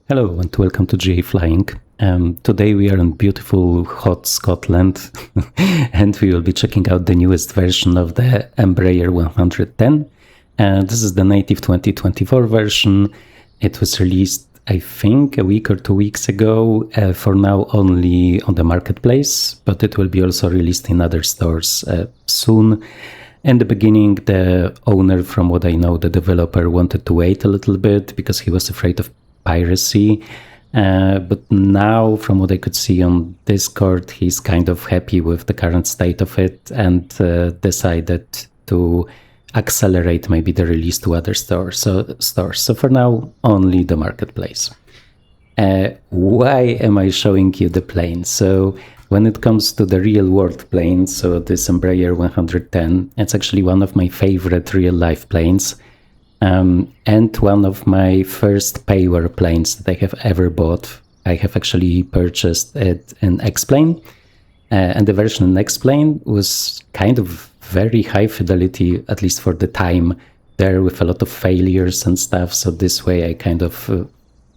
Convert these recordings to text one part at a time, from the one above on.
Hello and welcome to GA Flying. Today we are in beautiful hot Scotland and we will be checking out the newest version of the Embraer 110. This is the native 2024 version. It was released, I think, a week or 2 weeks ago, for now only on the marketplace, but it will be also released in other stores soon. In the beginning, the owner, from what I know, the developer, wanted to wait a little bit because he was afraid of piracy. But now, from what I could see on Discord, he's kind of happy with the current state of it and decided to accelerate maybe the release to other stores. So for now, only the marketplace. Why am I showing you the plane? So when it comes to the real world plane, so this Embraer 110, it's actually one of my favorite real life planes. And one of my first payware planes that I have ever bought. I have actually purchased it in X-Plane, and the version in X-Plane was kind of very high fidelity, at least for the time, there with a lot of failures and stuff. So this way I kind of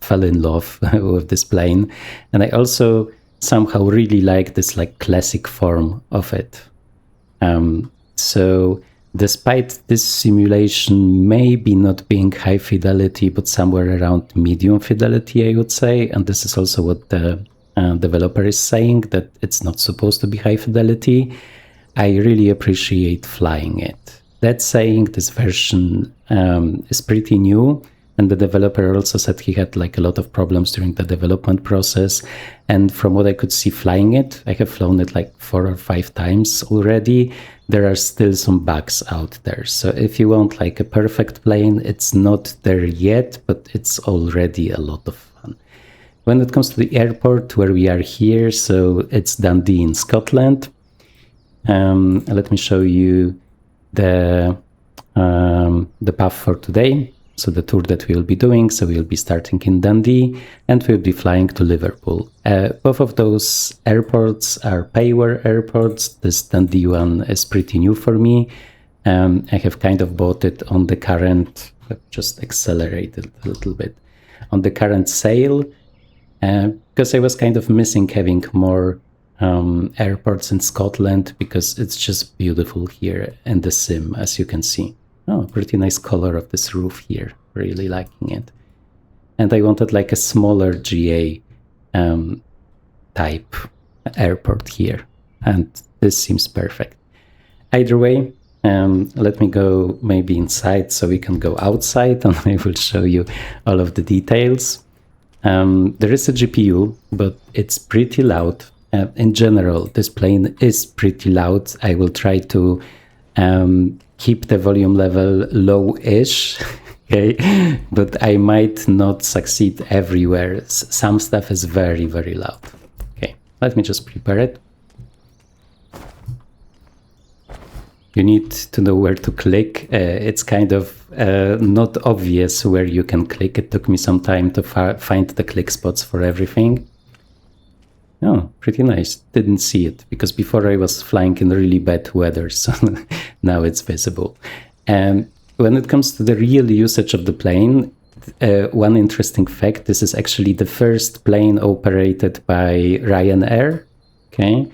fell in love with this plane. And I also somehow really like this like classic form of it. So despite this simulation maybe not being high fidelity, but somewhere around medium fidelity, I would say, and this is also what the developer is saying, that it's not supposed to be high fidelity, I really appreciate flying it. That saying, this version is pretty new, and the developer also said he had like a lot of problems during the development process. And from what I could see flying it, I have flown it like 4 or 5 times already. There are still some bugs out there. So if you want like a perfect plane, it's not there yet, but it's already a lot of fun. When it comes to the airport where we are here, so it's Dundee in Scotland. Let me show you the path for today. So the tour that we will be doing, so we'll be starting in Dundee and we'll be flying to Liverpool. Both of those airports are payware airports. This Dundee one is pretty new for me. I have kind of bought it on the current, just accelerated a little bit, on the current sale, because I was kind of missing having more airports in Scotland, because it's just beautiful here in the sim, as you can see. Oh, pretty nice color of this roof here. Really liking it. And I wanted like a smaller GA type airport here. And this seems perfect. Either way, let me go maybe inside so we can go outside and I will show you all of the details. There is a GPU, but it's pretty loud. In general, this plane is pretty loud. I will try to keep the volume level low-ish, okay? But I might not succeed everywhere. Some stuff is very, very loud. Okay, let me just prepare it. You need to know where to click. It's kind of not obvious where you can click. It took me some time to find the click spots for everything. Oh, pretty nice. Didn't see it because before I was flying in really bad weather, so now it's visible. And when it comes to the real usage of the plane, one interesting fact, this is actually the first plane operated by Ryanair, okay?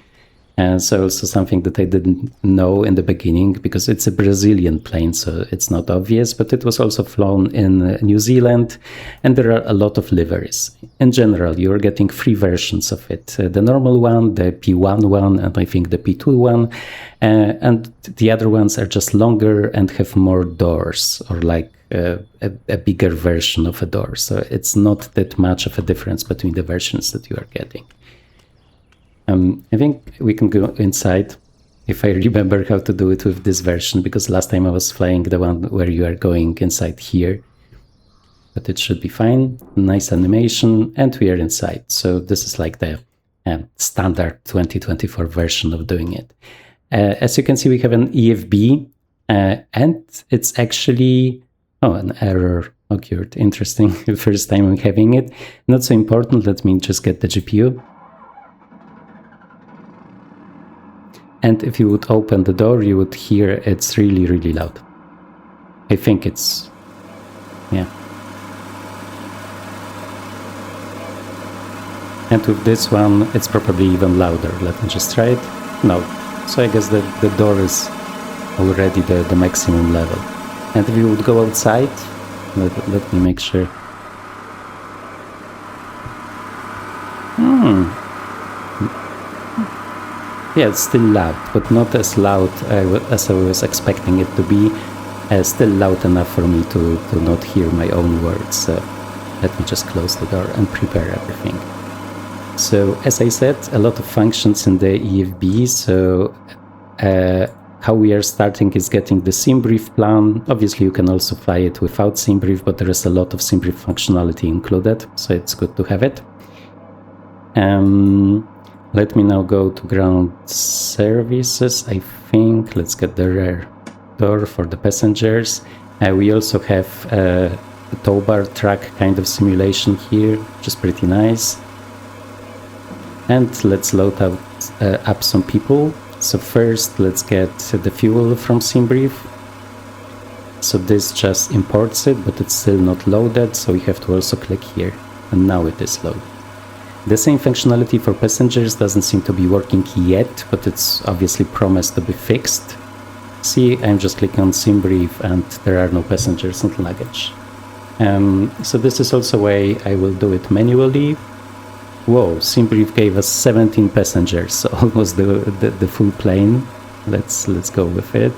And so also something that I didn't know in the beginning, because it's a Brazilian plane, so it's not obvious, but it was also flown in New Zealand, and there are a lot of liveries. In general, you're getting 3 versions of it. The normal one, the P1 one, and I think the P2 one, and the other ones are just longer and have more doors, or like a bigger version of a door. So it's not that much of a difference between the versions that you are getting. I think we can go inside, if I remember how to do it with this version, because last time I was flying the one where you are going inside here. But it should be fine. Nice animation, and we are inside. So this is like the standard 2024 version of doing it. As you can see, we have an EFB, and it's actually... Oh, an error occurred. Interesting. First time I'm having it. Not so important. Let me just get the GPU. And if you would open the door, you would hear it's really, really loud. I think it's... yeah. And with this one, it's probably even louder. Let me just try it. No. So I guess the door is already the maximum level. And if you would go outside, let me make sure. Yeah, it's still loud, but not as loud as I was expecting it to be. Still loud enough for me to not hear my own words. So let me just close the door and prepare everything. So as I said, a lot of functions in the EFB. So how we are starting is getting the SimBrief plan. Obviously, you can also fly it without SimBrief, but there is a lot of SimBrief functionality included, so it's good to have it. Let me now go to ground services, I think. Let's get the rear door for the passengers. We also have a tow bar track kind of simulation here, which is pretty nice. And let's load up some people. So first, let's get the fuel from SimBrief. So this just imports it, but it's still not loaded, so we have to also click here. And now it is loaded. The same functionality for passengers doesn't seem to be working yet, but it's obviously promised to be fixed. See, I'm just clicking on SimBrief and there are no passengers and luggage. So this is also a way I will do it manually. Whoa, SimBrief gave us 17 passengers, so almost the full plane. Let's go with it.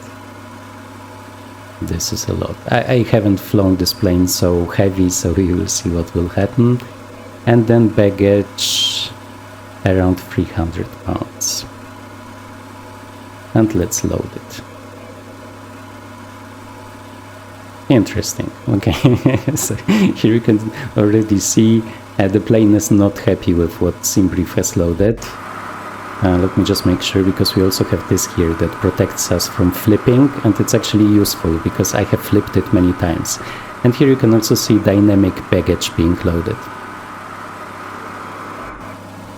This is a lot. I haven't flown this plane so heavy, so we will see what will happen. And then baggage around 300 pounds. And let's load it. Interesting. Okay, so here you can already see the plane is not happy with what SimBrief has loaded. Let me just make sure, because we also have this here that protects us from flipping, and it's actually useful because I have flipped it many times. And here you can also see dynamic baggage being loaded.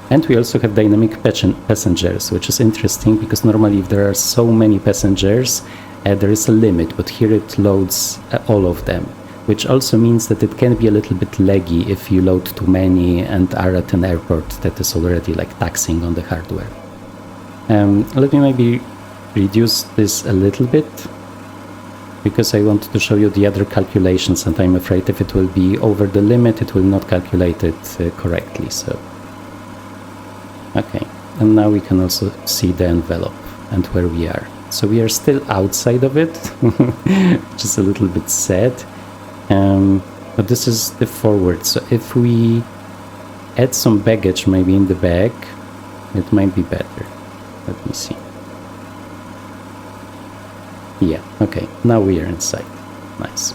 And we also have dynamic passengers, which is interesting because normally if there are so many passengers, there is a limit, but here it loads all of them, which also means that it can be a little bit laggy if you load too many and are at an airport that is already like taxing on the hardware. Let me maybe reduce this a little bit, because I want to show you the other calculations, and I'm afraid if it will be over the limit, it will not calculate it correctly. So, okay, and now we can also see the envelope and where we are. So we are still outside of it, which is a little bit sad. But this is the forward. So if we add some baggage maybe in the back, it might be better. Let me see. Yeah, okay, now we are inside. Nice.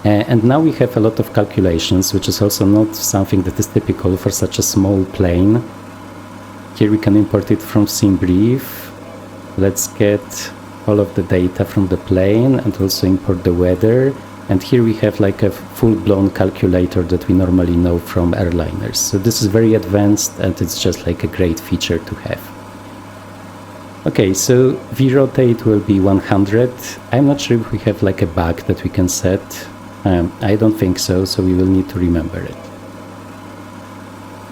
And now we have a lot of calculations, which is also not something that is typical for such a small plane. Here we can import it from SimBrief. Let's get all of the data from the plane and also import the weather. And here we have like a full-blown calculator that we normally know from airliners. So this is very advanced and it's just like a great feature to have. Okay, so V-rotate will be 100. I'm not sure if we have like a bug that we can set. I don't think so, so we will need to remember it.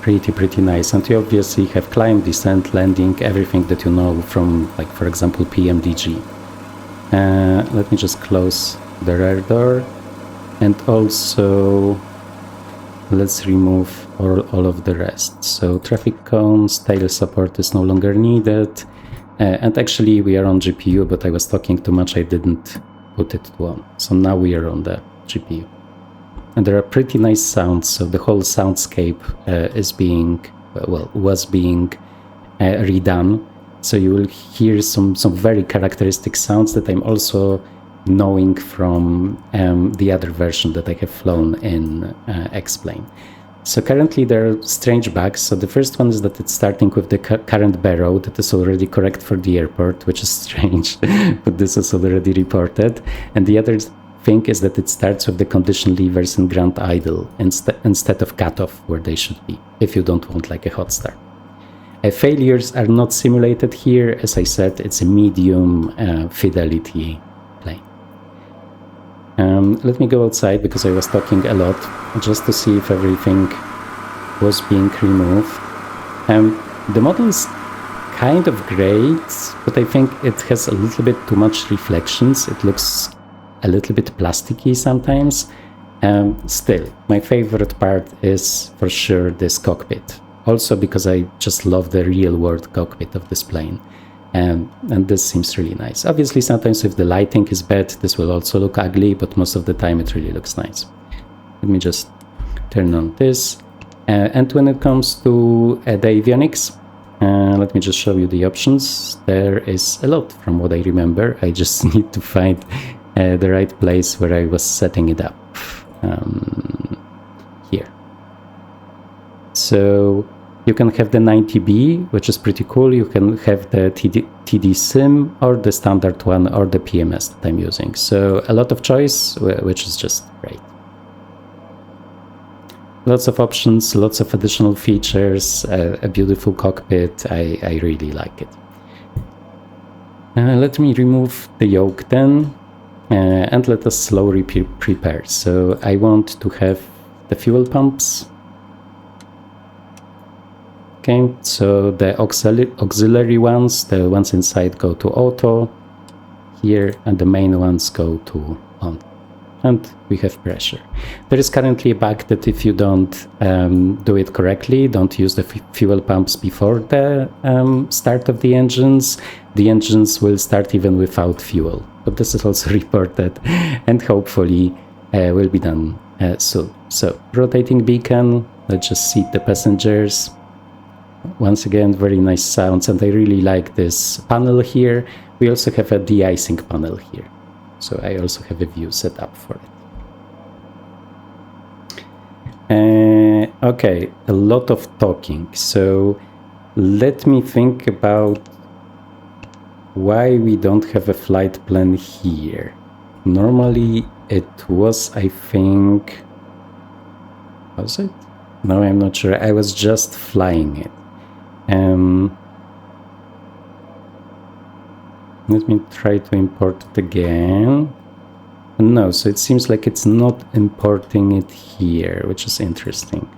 Pretty nice. And you obviously have climb, descent, landing, everything that you know from, like, for example, PMDG. Let me just close the rear door, and also let's remove all of the rest. So traffic cones, tail support is no longer needed, and actually we are on GPU, but I was talking too much, I didn't put it on. So now we are on the GPU. And there are pretty nice sounds, so the whole soundscape was being redone. So you will hear some very characteristic sounds that I'm also knowing from the other version that I have flown in X-Plane. So currently there are strange bugs. So the first one is that it's starting with the current barrow that is already correct for the airport, which is strange, but this is already reported. And the other thing is that it starts with the condition levers in ground idle instead of cutoff where they should be, if you don't want like a hot start. Failures are not simulated here. As I said, it's a medium fidelity plane. Let me go outside because I was talking a lot, just to see if everything was being removed. The model is kind of great, but I think it has a little bit too much reflections. It looks a little bit plasticky sometimes. Still, my favorite part is for sure this cockpit. Also because I just love the real-world cockpit of this plane. And this seems really nice. Obviously, sometimes if the lighting is bad, this will also look ugly, but most of the time it really looks nice. Let me just turn on this. And when it comes to the avionics, let me just show you the options. There is a lot from what I remember. I just need to find the right place where I was setting it up. Here. So you can have the 90B, which is pretty cool. You can have the TD Sim or the standard one or the PMS that I'm using. So a lot of choice, which is just great. Lots of options, lots of additional features, a beautiful cockpit. I really like it. Let me remove the yoke then, and let us slowly prepare. So I want to have the fuel pumps. Okay, so the auxiliary ones, the ones inside go to auto here, and the main ones go to on. And we have pressure. There is currently a bug that if you don't do it correctly, don't use the fuel pumps before the start of the engines will start even without fuel. But this is also reported and hopefully will be done soon. So, rotating beacon, let's just seat the passengers. Once again, very nice sounds, and I really like this panel here. We also have a de-icing panel here. So I also have a view set up for it. Okay, a lot of talking. So let me think about why we don't have a flight plan here. Normally it was, I think... Was it? No, I'm not sure. I was just flying it. Let me try to import it again. No, so it seems like it's not importing it here, which is interesting.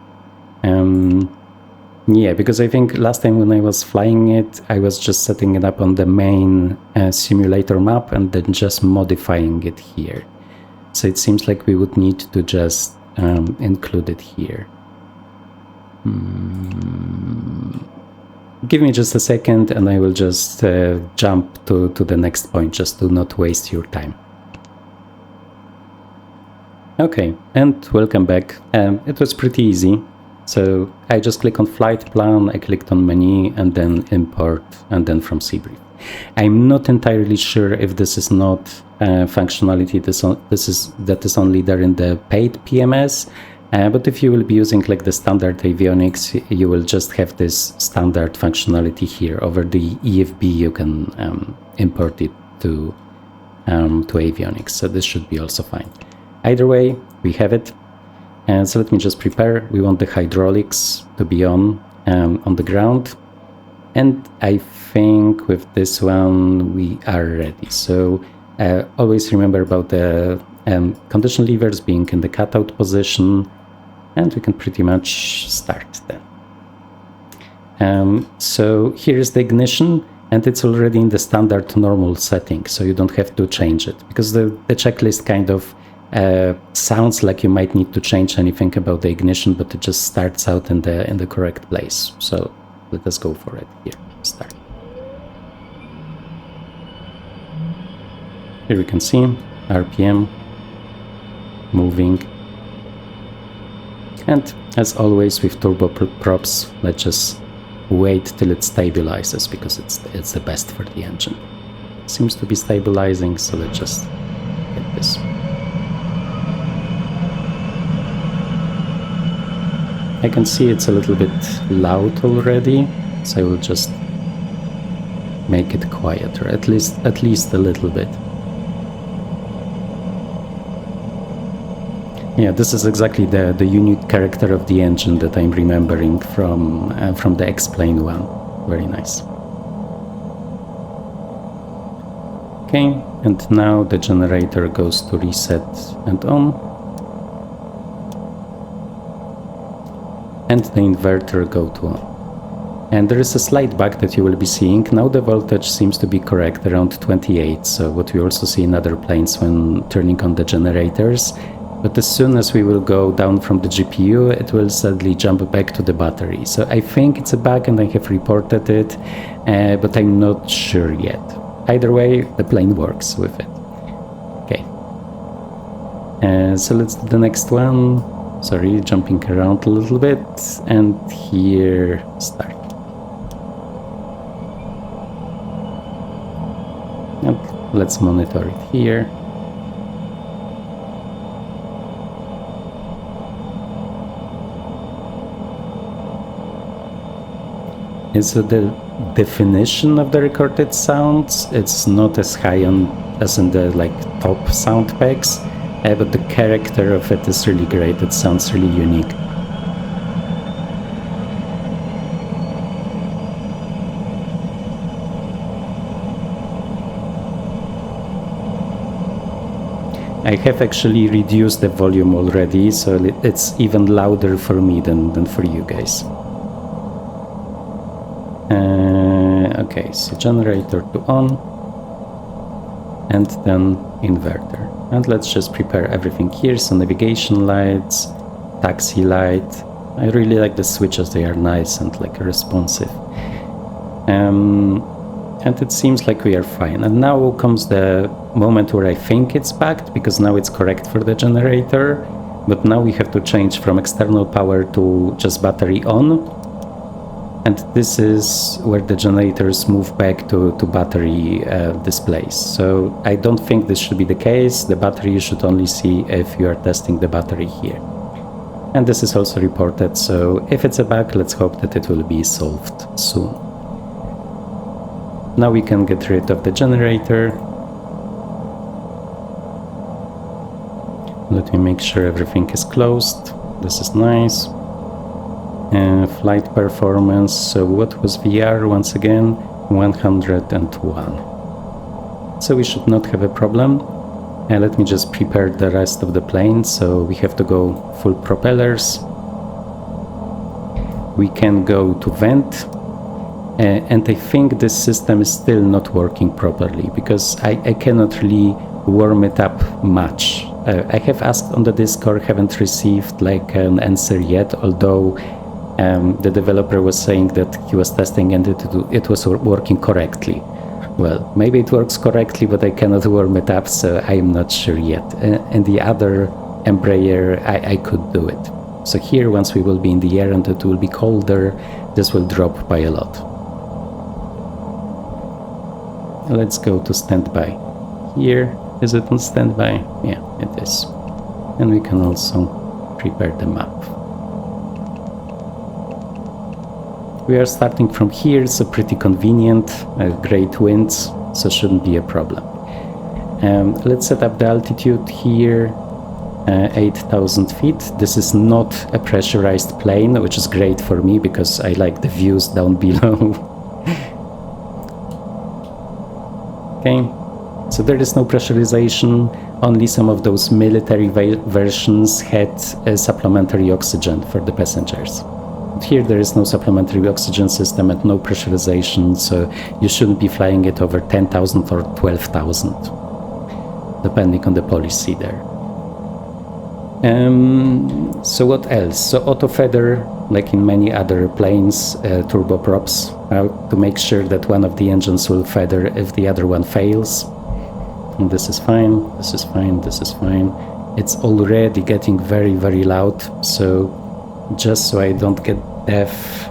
Yeah, because I think last time when I was flying it, I was just setting it up on the main simulator map and then just modifying it here. So it seems like we would need to just include it here. Give me just a second and I will just jump to the next point just to not waste your time. Okay, and welcome back. It was pretty easy. So I just click on flight plan, I clicked on menu and then import and then from Cbrief. I'm not entirely sure if this is not functionality that is only there in the paid PMS. But if you will be using like the standard avionics, you will just have this standard functionality here. Over the EFB, you can import it to avionics. So this should be also fine. Either way, we have it. So let me just prepare. We want the hydraulics to be on the ground. And I think with this one, we are ready. So always remember about the condition levers being in the cutout position. And we can pretty much start then. So here is the ignition, and it's already in the standard normal setting, so you don't have to change it, because the checklist kind of sounds like you might need to change anything about the ignition, but it just starts out in the correct place. So let us go for it here. Start. Here we can see RPM moving. And as always with turboprops, let's just wait till it stabilizes, because it's the best for the engine. Seems to be stabilizing, so let's just get this. I can see it's a little bit loud already, so I will just make it quieter, at least a little bit. Yeah, this is exactly the unique character of the engine that I'm remembering from the X-Plane one. Very nice. Okay, and now the generator goes to reset and on. and the inverter go to on. And there is a slight bug that you will be seeing. Now the voltage seems to be correct, around 28, so what we also see in other planes when turning on the generators. But as soon as we will go down from the GPU, it will suddenly jump back to the battery. So I think it's a bug and I have reported it, but I'm not sure yet. Either way, the plane works with it. Okay. So let's do the next one. Sorry, jumping around a little bit. And here, start. And let's monitor it here. So the definition of the recorded sounds, it's not as high as in the top sound packs, but the character of it is really great. It sounds really unique. I have actually reduced the volume already, so it's even louder for me than for you guys. Okay, so generator to on, and then inverter. And let's just prepare everything here. So navigation lights, taxi light. I really like the switches, they are nice and responsive. And it seems like we are fine. And now comes the moment where I think it's bugged, because now it's correct for the generator, but now we have to change from external power to just battery on. And this is where the generators move back to battery displays. So I don't think this should be the case. The battery you should only see if you are testing the battery here. And this is also reported, so if it's a bug, let's hope that it will be solved soon. Now we can get rid of the generator. Let me make sure everything is closed. This is nice. Flight performance, so what was VR once again? 101. So we should not have a problem. Let me just prepare the rest of the plane. So we have to go full propellers. We can go to vent. And I think this system is still not working properly, because I cannot really warm it up much. I have asked on the Discord, haven't received an answer yet, although the developer was saying that he was testing and it was working correctly. Well, maybe it works correctly, but I cannot warm it up, so I am not sure yet. And the other Embraer, I could do it. So here, once we will be in the air and it will be colder, this will drop by a lot. Let's go to standby. Here, is it on standby? Yeah, it is. And we can also prepare the map. We are starting from here, so pretty convenient, great winds, so shouldn't be a problem. Let's set up the altitude here, 8,000 feet. This is not a pressurized plane, which is great for me because I like the views down below. Okay, so there is no pressurization, only some of those military versions had supplementary oxygen for the passengers. Here there is no supplementary oxygen system and no pressurization, so you shouldn't be flying it over 10,000 or 12,000, depending on the policy there. So what else? So auto feather, like in many other planes, turboprops, to make sure that one of the engines will feather if the other one fails. And this is fine, this is fine, this is fine. It's already getting very, very loud, so just so I don't get deaf.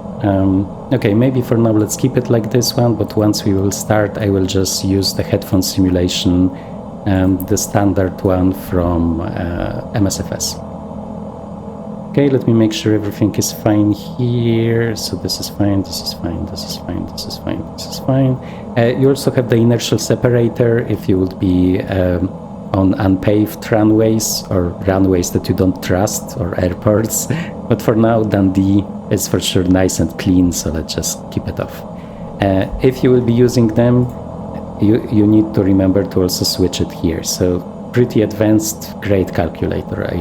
Okay, maybe for now let's keep it like this one, but once we will start, I will just use the headphone simulation, the standard one from MSFS. Okay, let me make sure everything is fine here. So this is fine, this is fine, this is fine, this is fine, this is fine. You also have the inertial separator if you would be on unpaved runways or runways that you don't trust, or airports. But for now, Dundee is for sure nice and clean, so let's just keep it off. If you will be using them, you need to remember to also switch it here. So pretty advanced, great calculator. I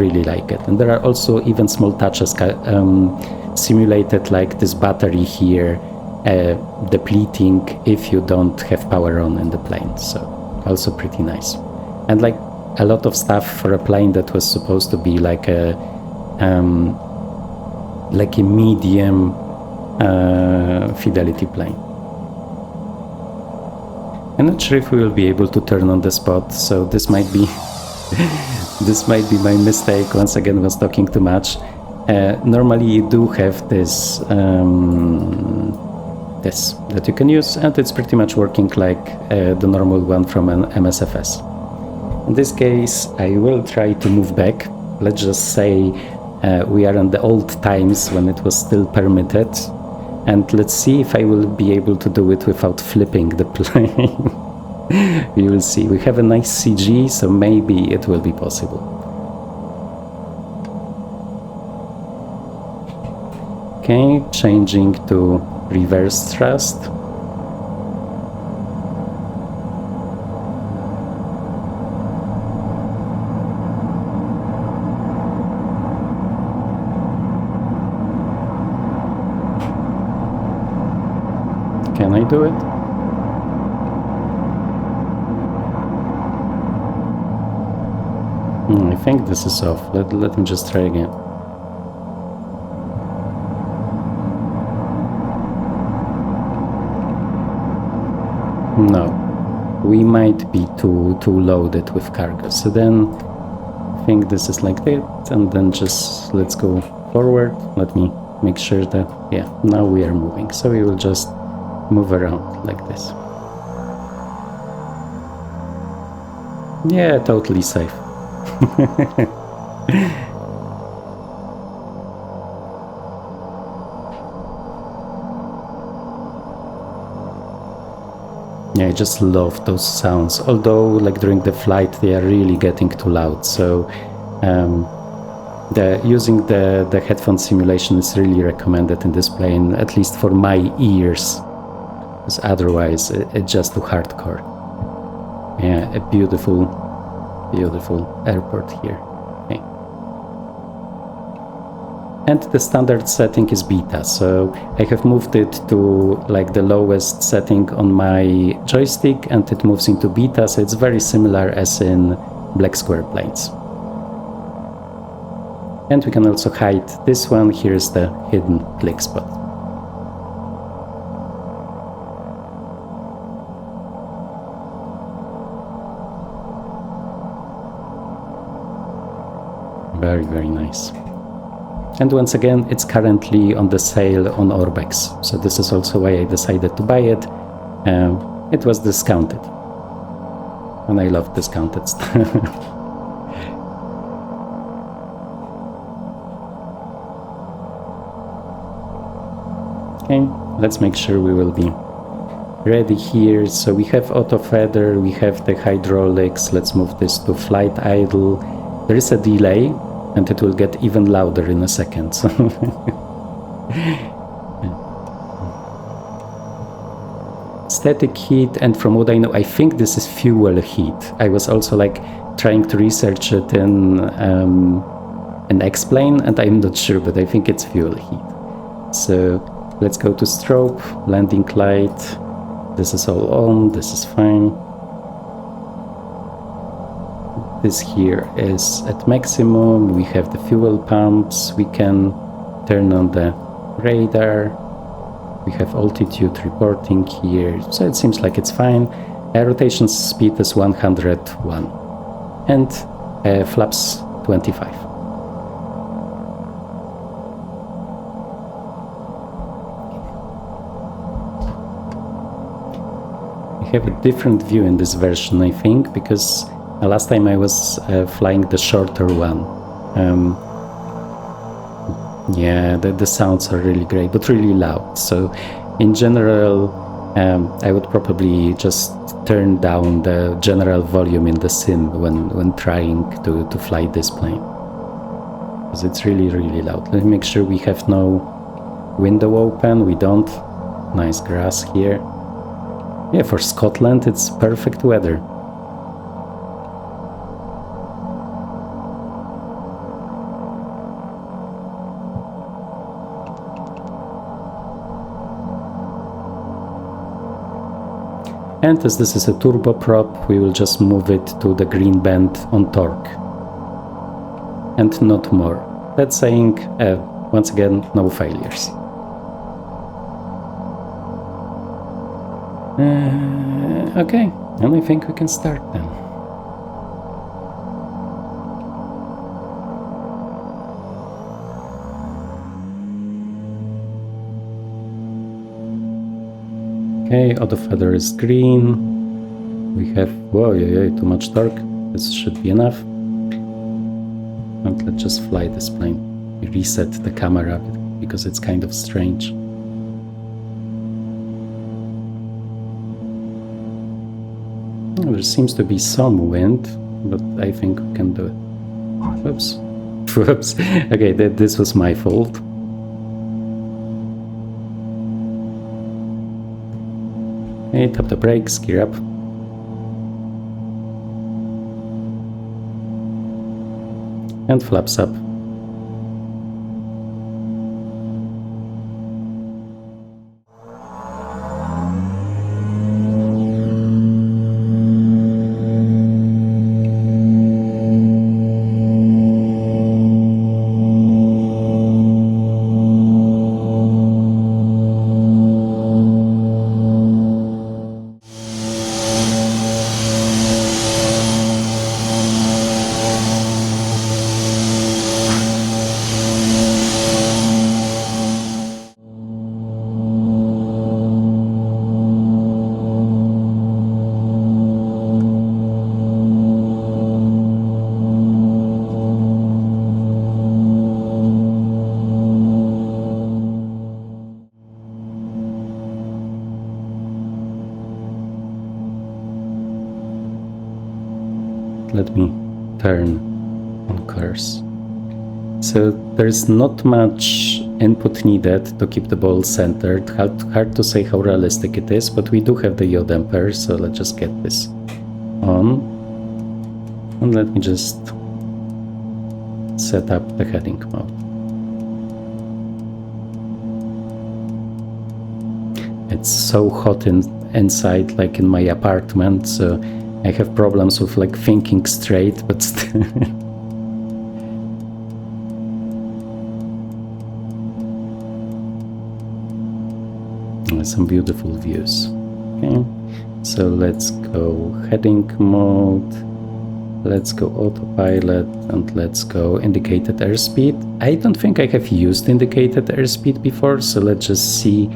really like it. And there are also even small touches simulated, like this battery here depleting if you don't have power on in the plane. So also pretty nice. And like a lot of stuff for a plane that was supposed to be like a medium fidelity plane. I'm not sure if we will be able to turn on the spot, so this might be this might be my mistake. Once again, was talking too much. Normally you do have this this that you can use, and it's pretty much working like the normal one from an MSFS. In this case, I will try to move back. Let's just say we are in the old times when it was still permitted. And let's see if I will be able to do it without flipping the plane. We will see. We have a nice CG, so maybe it will be possible. Okay, changing to reverse thrust. Can I do it? I think this is off. Let me just try again. No, we might be too loaded with cargo. So then I think this is like that, and then just let's go forward. Let me make sure that, yeah, now we are moving. So we will just move around like this. Yeah, totally safe. Yeah, I just love those sounds. Although, like during the flight, they are really getting too loud. So, using the headphone simulation is really recommended in this plane, at least for my ears. Because otherwise, it's just too hardcore. Yeah, a beautiful airport here. Okay. And the standard setting is beta, so I have moved it to like the lowest setting on my joystick, and it moves into beta, so it's very similar as in black square planes. And we can also hide this one. Here's the hidden click spot. Very, very nice. And once again, it's currently on the sale on Orbx. So this is also why I decided to buy it. It was discounted. And I love discounted stuff. Okay, let's make sure we will be ready here. So we have auto feather, we have the hydraulics. Let's move this to flight idle. There is a delay, and it will get even louder in a second. So static heat, and from what I know, I think this is fuel heat. I was also like trying to research it in an X-plane, and I'm not sure, but I think it's fuel heat. So let's go to strobe, landing light. This is all on, this is fine. This here is at maximum. We have the fuel pumps. We can turn on the radar. We have altitude reporting here. So it seems like it's fine. Rotation speed is 101 and flaps 25. We have a different view in this version, I think, because last time I was flying the shorter one. Yeah, the sounds are really great, but really loud. So in general, I would probably just turn down the general volume in the sim when trying to fly this plane. Because it's really, really loud. Let me make sure we have no window open. We don't. Nice grass here. Yeah, for Scotland, it's perfect weather. And as this is a turboprop, we will just move it to the green band on torque. And not more. That's saying, once again, no failures. Okay, and I think we can start then. Okay, auto feather is green. We have, whoa, yeah, too much torque. This should be enough. And let's just fly this plane. We reset the camera because it's kind of strange. There seems to be some wind, but I think we can do it. Whoops. Whoops. Okay, this was my fault. Okay, tap the brakes, gear up. And flaps up. Let me turn on course. So there's not much input needed to keep the ball centered. Hard to say how realistic it is, but we do have the yaw damper, so let's just get this on. And let me just set up the heading mode. It's so hot inside, like in my apartment, so I have problems with like thinking straight, but still. Some beautiful views. Okay, so let's go heading mode, let's go autopilot, and let's go indicated airspeed. I don't think I have used indicated airspeed before, so let's just see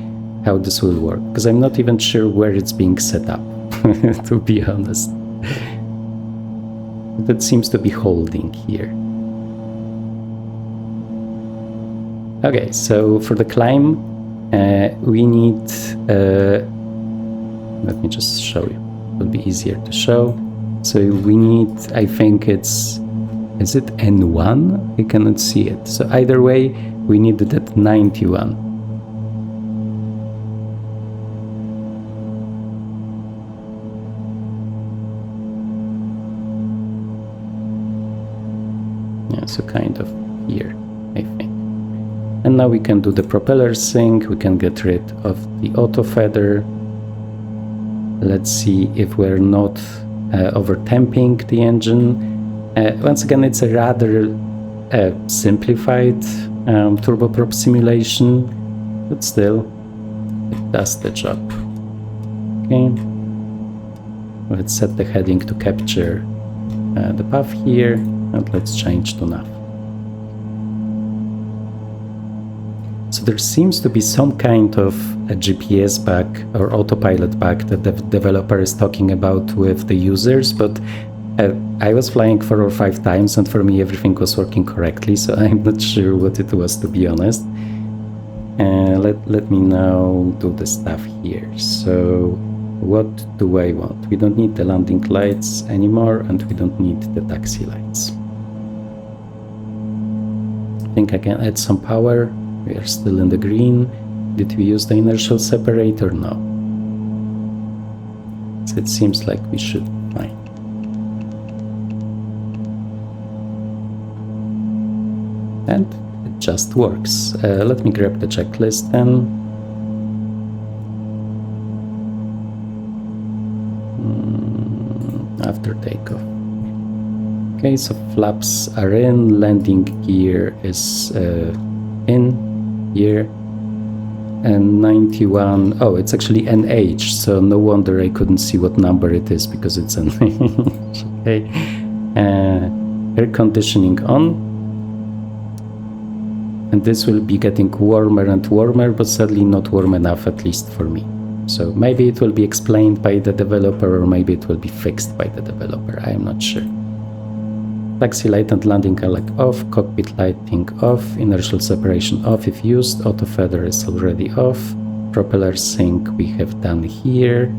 how this will work, because I'm not even sure where it's being set up, to be honest. That seems to be holding here. Okay, so for the climb, we need, let me just show you, it will be easier to show. So we need, I think it's, is it N1? I cannot see it. So either way, we need that 91. Yeah, so kind of here, I think. And now we can do the propeller sync, we can get rid of the auto feather. Let's see if we're not over-temping the engine. Once again, it's a rather simplified turboprop simulation, but still, it does the job. Okay, let's set the heading to capture the path here, and let's change to nav. So there seems to be some kind of a GPS bug or autopilot bug that the developer is talking about with the users, but I was flying 4 or 5 times and for me everything was working correctly, so I'm not sure what it was, to be honest. Let me now do the stuff here. So what do I want? We don't need the landing lights anymore, and we don't need the taxi lights. I think I can add some power. We are still in the green. Did we use the inertial separator? No. So it seems like we should be fine. And it just works. Let me grab the checklist then. Okay, so flaps are in, landing gear is in here, and 91, oh, it's actually NH, so no wonder I couldn't see what number it is, because it's NH. Okay, air conditioning on, and this will be getting warmer and warmer, but sadly not warm enough, at least for me. So maybe it will be explained by the developer, or maybe it will be fixed by the developer, I am not sure. Taxi light and landing are like off, cockpit lighting off, inertial separation off if used, auto feather is already off, propeller sync we have done here,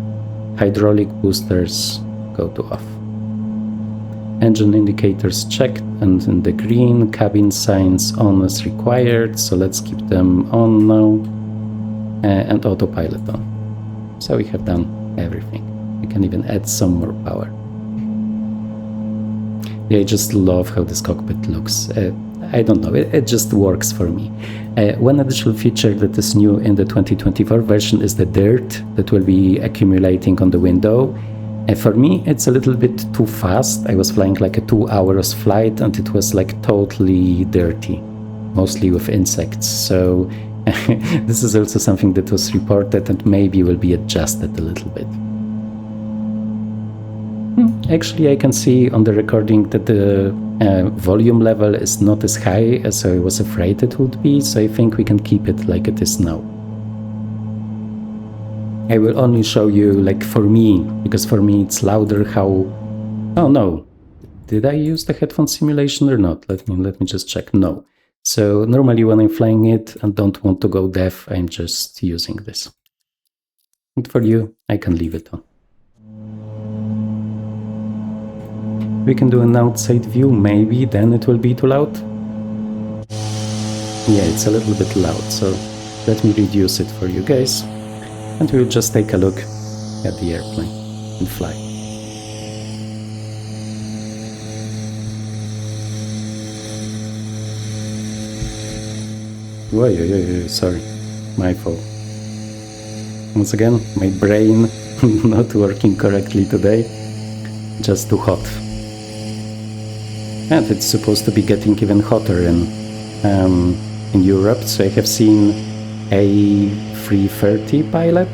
hydraulic boosters go to off. Engine indicators checked and in the green, cabin signs on as required, so let's keep them on now, and autopilot on. So we have done everything. We can even add some more power. Yeah, I just love how this cockpit looks. I don't know, it just works for me. One additional feature that is new in the 2024 version is the dirt that will be accumulating on the window. For me, it's a little bit too fast. I was flying like a 2 hours flight and it was like totally dirty, mostly with insects. So this is also something that was reported and maybe will be adjusted a little bit. Actually, I can see on the recording that the volume level is not as high as I was afraid it would be, so I think we can keep it like it is now. I will only show you, like, for me, because for me it's louder, how... Oh no, did I use the headphone simulation or not? Let me just check. No. So normally when I'm flying it and don't want to go deaf, I'm just using this. And for you, I can leave it on. We can do an outside view, maybe, then it will be too loud. Yeah, it's a little bit loud, so let me reduce it for you guys. And we'll just take a look at the airplane and fly. Whoa, sorry, my fault. Once again, my brain not working correctly today, just too hot. And it's supposed to be getting even hotter in Europe, so I have seen a 330 pilot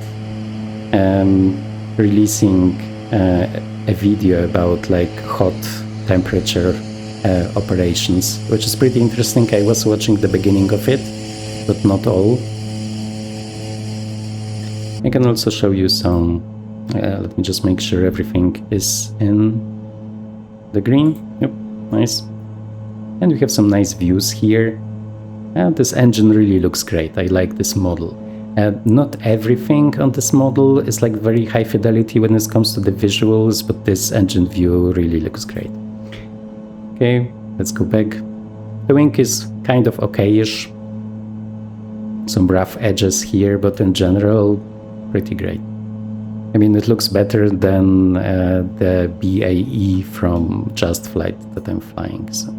releasing a video about like hot temperature operations, which is pretty interesting. I was watching the beginning of it, but not all. I can also show you some, let me just make sure everything is in the green. Yep, nice. And we have some nice views here. And this engine really looks great. I like this model. Not everything on this model is like very high fidelity when it comes to the visuals, but this engine view really looks great. Okay, let's go back. The wing is kind of okay-ish. Some rough edges here, but in general, pretty great. I mean, it looks better than the BAE from Just Flight that I'm flying. So.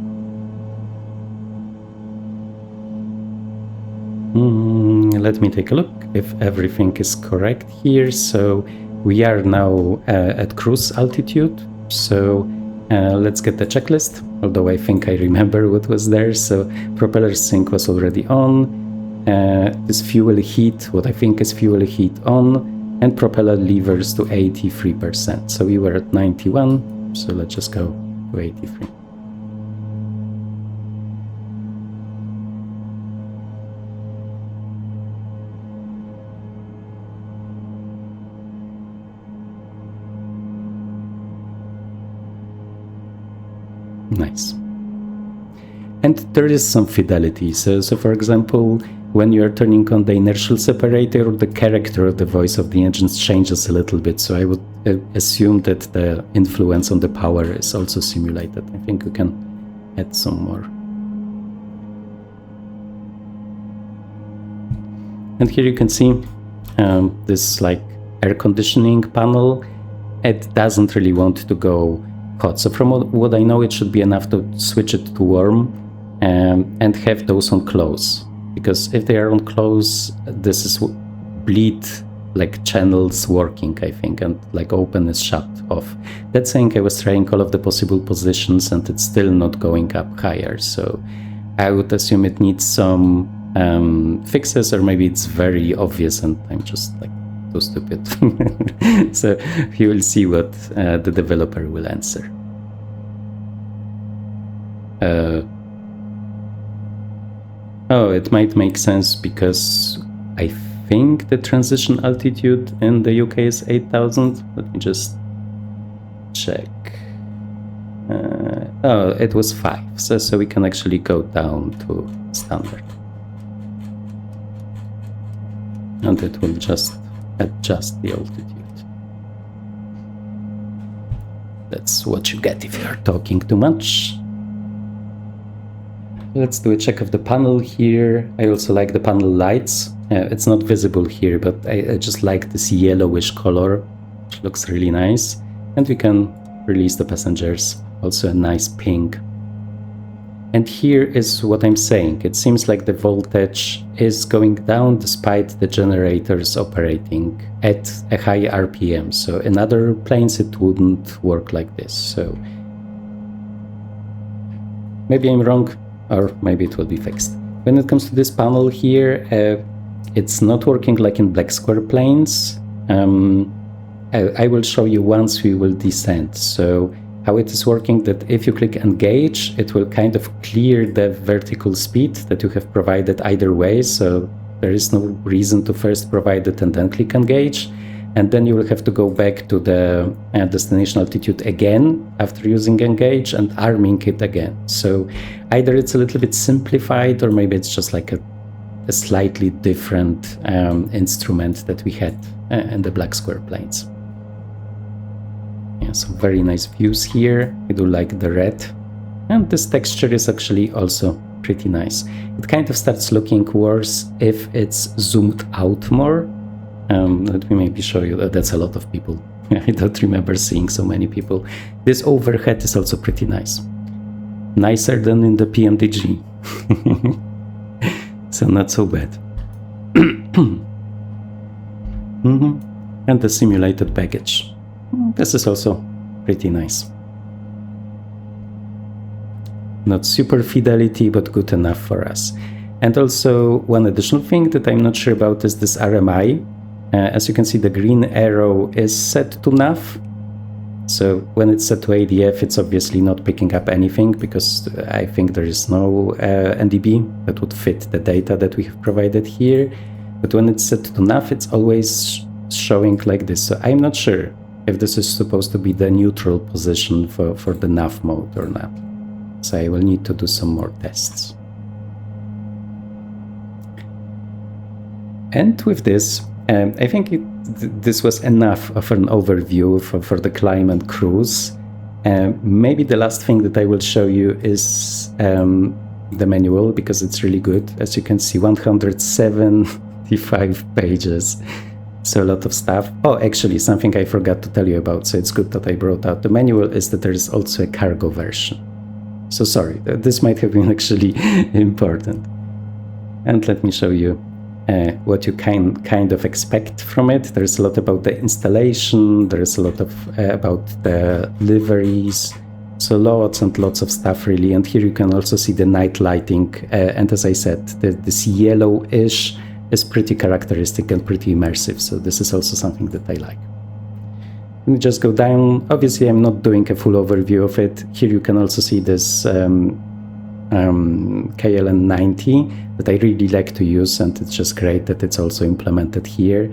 Let me take a look if everything is correct here. So we are now at cruise altitude. So let's get the checklist, although I think I remember what was there. So propeller sync was already on. This fuel heat, what I think is fuel heat on, and propeller levers to 83%. So we were at 91, so let's just go to 83. Nice. And there is some fidelity. So for example, when you're turning on the inertial separator, the character of the voice of the engines changes a little bit. So I would assume that the influence on the power is also simulated. I think we can add some more. And here you can see this like air conditioning panel. It doesn't really want to go hot. So from what I know, it should be enough to switch it to warm and have those on close. Because if they are on close, this is bleed like channels working, I think, and like open is shut off. That's saying I was trying all of the possible positions and it's still not going up higher. So I would assume it needs some fixes, or maybe it's very obvious and I'm just like too stupid. So you will see what the developer will answer. Oh, it might make sense because I think the transition altitude in the UK is 8,000. Let me just check. Oh, it was 5, so we can actually go down to standard. And it will just adjust the altitude. That's what you get if you are talking too much. Let's do a check of the panel here. I also like the panel lights. It's not visible here, but I just like this yellowish color, which looks really nice. And we can release the passengers. Also a nice pink. And here is what I'm saying. It seems like the voltage is going down despite the generators operating at a high RPM. So in other planes it wouldn't work like this. So maybe I'm wrong, or maybe it will be fixed. When it comes to this panel here, it's not working like in black square planes. I will show you once we will descend. So how it is working, that if you click engage, it will kind of clear the vertical speed that you have provided either way. So there is no reason to first provide it and then click engage. And then you will have to go back to the destination altitude again after using engage and arming it again. So either it's a little bit simplified, or maybe it's just like a slightly different instrument that we had in the black square planes. Yeah, so very nice views here. I do like the red. And this texture is actually also pretty nice. It kind of starts looking worse if it's zoomed out more. Let me maybe show you that. That's a lot of people. I don't remember seeing so many people. This overhead is also pretty nice. Nicer than in the PMDG. So not so bad. And the simulated baggage. This is also pretty nice. Not super fidelity, but good enough for us. And also one additional thing that I'm not sure about is this RMI. As you can see, the green arrow is set to nav. So when it's set to ADF, it's obviously not picking up anything because I think there is no NDB that would fit the data that we have provided here. But when it's set to nav, it's always showing like this. So I'm not sure if this is supposed to be the neutral position for the nav mode or not. So I will need to do some more tests. And with this, I think this was enough of an overview for the climb and cruise. Maybe the last thing that I will show you is the manual, because it's really good. As you can see, 175 pages. So a lot of stuff. Oh, actually, something I forgot to tell you about, so it's good that I brought out the manual, is that there is also a cargo version. So sorry, this might have been actually important. And let me show you what you kind of expect from it. There's a lot about the installation, there's a lot of about the liveries, so lots and lots of stuff really. And here you can also see the night lighting, and as I said, this yellowish is pretty characteristic and pretty immersive, so this is also something that I like. Let me just go down. Obviously I'm not doing a full overview of it. Here you can also see this KLN90 that I really like to use, and it's just great that it's also implemented here.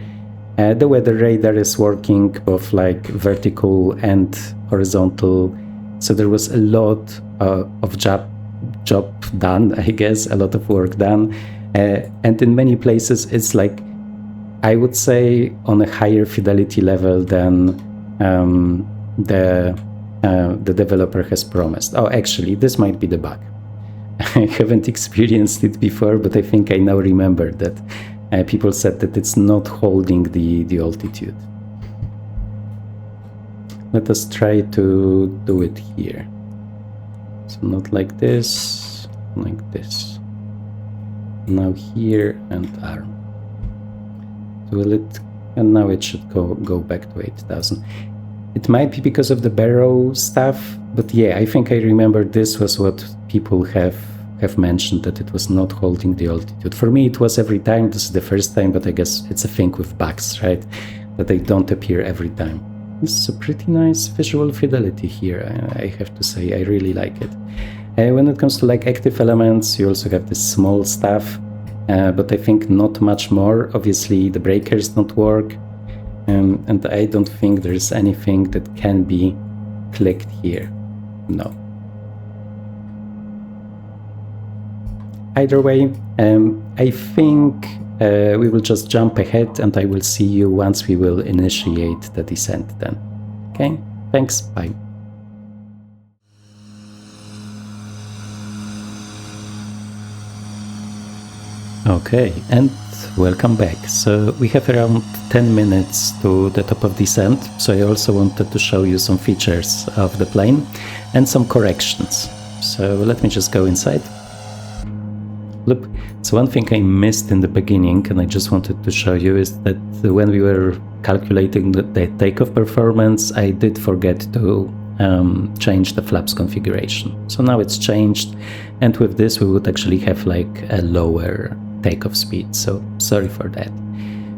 The weather radar is working both like vertical and horizontal, so there was a lot of job done, I guess, a lot of work done, and in many places it's like, I would say, on a higher fidelity level than the developer has promised. Oh, actually, this might be the bug. I haven't experienced it before, but I think I now remember that people said that it's not holding the altitude. Let us try to do it here. So not like this, like this. Now here and arm. So will it and now it should go back to 8,000. It might be because of the barrow stuff, but yeah, I think I remember this was what people have mentioned, that it was not holding the altitude. For me, it was every time. This is the first time, but I guess it's a thing with bugs, right? That they don't appear every time. This is a pretty nice visual fidelity here, I have to say. I really like it. When it comes to like active elements, you also have this small stuff, but I think not much more. Obviously, the breakers don't work. And I don't think there's anything that can be clicked here. No. Either way, I think we will just jump ahead and I will see you once we will initiate the descent then. Okay, thanks, bye. Okay, and welcome back. So we have around 10 minutes to the top of descent, so I also wanted to show you some features of the plane and some corrections. So let me just go inside. Look, so one thing I missed in the beginning, and I just wanted to show you, is that when we were calculating the takeoff performance, I did forget to change the flaps configuration. So now it's changed, and with this we would actually have like a lower takeoff speed, so sorry for that.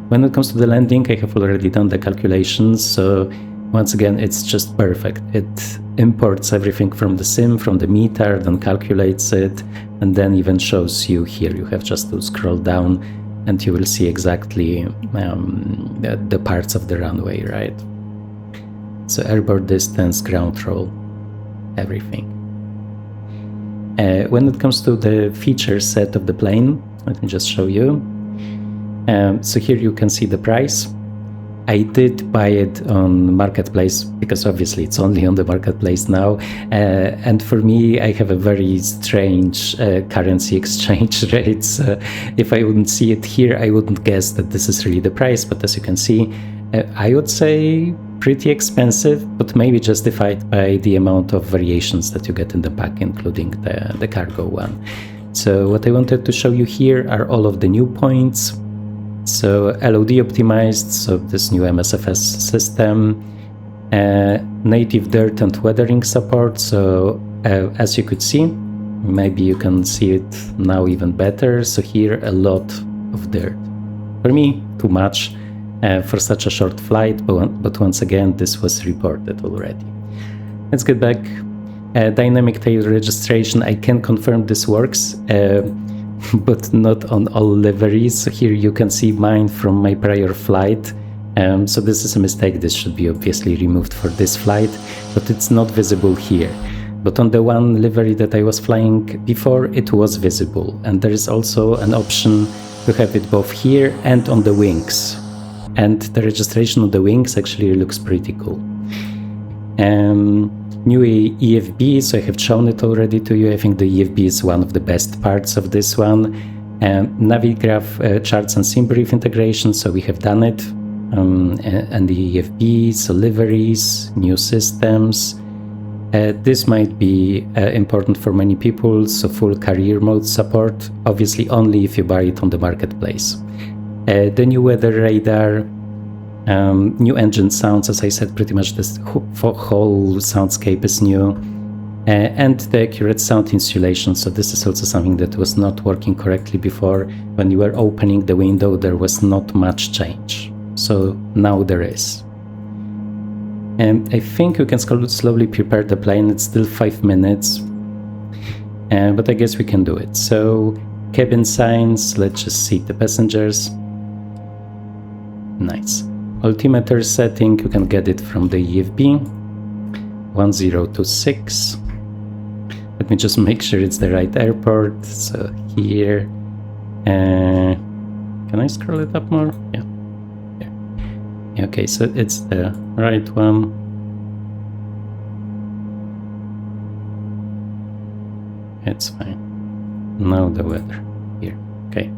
When it comes to the landing, I have already done the calculations, so once again it's just perfect. It imports everything from the sim, from the meter, then calculates it, and then even shows you here. You have just to scroll down and you will see exactly the parts of the runway, right? So airborne distance, ground roll, everything. When it comes to the feature set of the plane, let me just show you. So here you can see the price. I did buy it on Marketplace because obviously it's only on the Marketplace now. And for me, I have a very strange currency exchange rates. If I wouldn't see it here, I wouldn't guess that this is really the price. But as you can see, I would say pretty expensive, but maybe justified by the amount of variations that you get in the pack, including the cargo one. So what I wanted to show you here are all of the new points. So LOD optimized, so this new MSFS system, native dirt and weathering support. So as you could see, maybe you can see it now even better. So here a lot of dirt. For me, too much for such a short flight, but once again, this was reported already. Let's get back. Dynamic tail registration, I can confirm this works, but not on all liveries. So here you can see mine from my prior flight. So this is a mistake. This should be obviously removed for this flight, but it's not visible here. But on the one livery that I was flying before, it was visible. And there is also an option to have it both here and on the wings. And the registration of the wings actually looks pretty cool. New EFB, so I have shown it already to you. I think the EFB is one of the best parts of this one. Navigraph charts and sim brief integration, so we have done it. And the EFB, so liveries, new systems. This might be important for many people, so full career mode support, obviously only if you buy it on the Marketplace. The new weather radar, new engine sounds, as I said, pretty much this whole soundscape is new, and the accurate sound insulation. So this is also something that was not working correctly before. When you were opening the window, there was not much change. So now there is. And I think we can slowly prepare the plane. It's still 5 minutes, but I guess we can do it. So cabin signs, let's just see the passengers. Nice. Altimeter setting, you can get it from the EFB 1026. Let me just make sure it's the right airport. So here, can I scroll it up more? Yeah. Okay, so it's the right one. It's fine. Now the weather here. Okay,